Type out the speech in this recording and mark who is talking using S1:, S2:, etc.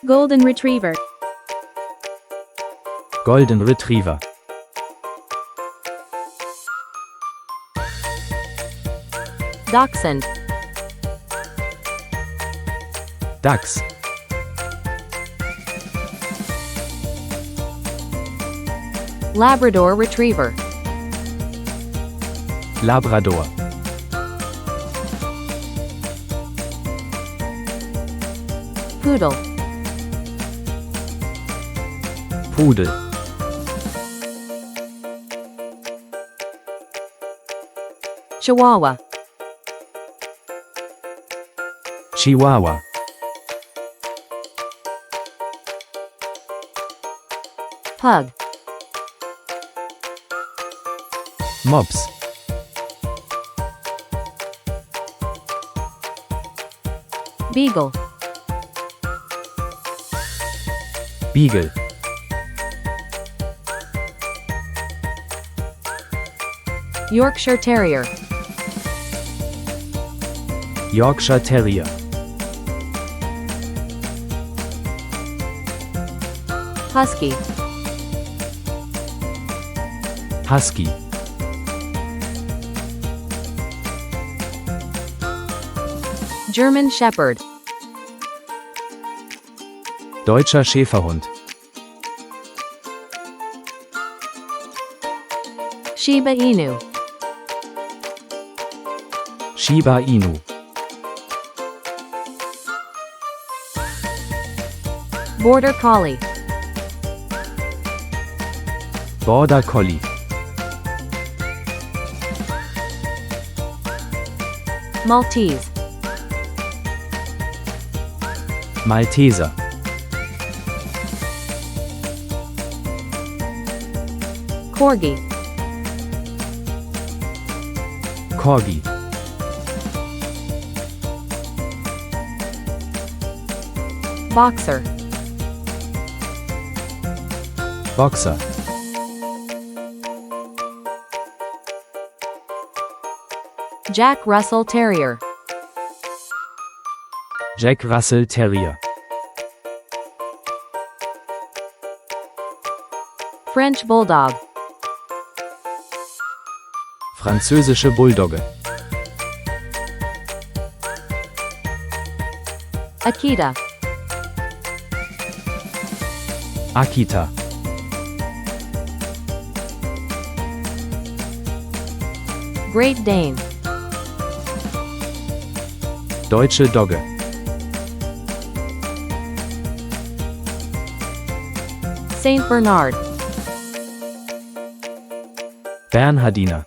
S1: Golden Retriever.
S2: Golden Retriever.
S3: Dachshund.
S2: Dachs.
S3: Labrador Retriever.
S2: Labrador.
S3: Poodle.
S2: Pudel.
S3: Chihuahua.
S2: Chihuahua.
S3: Pug.
S2: Mops.
S3: Beagle.
S2: Beagle.
S3: Yorkshire Terrier.
S2: Yorkshire Terrier.
S3: Husky.
S2: Husky.
S3: German Shepherd.
S2: Deutscher Schäferhund.
S3: Shiba Inu.
S2: Shiba Inu.
S3: Border Collie.
S2: Border Collie.
S3: Maltese.
S2: Malteser.
S3: Corgi.
S2: Corgi.
S3: Boxer.
S2: Boxer.
S3: Jack Russell Terrier.
S2: Jack Russell Terrier.
S3: French Bulldog.
S2: Französische Bulldogge.
S3: Akita.
S2: Akita.
S3: Great Dane.
S2: Deutsche Dogge.
S3: Saint Bernard.
S2: Bernhardiner.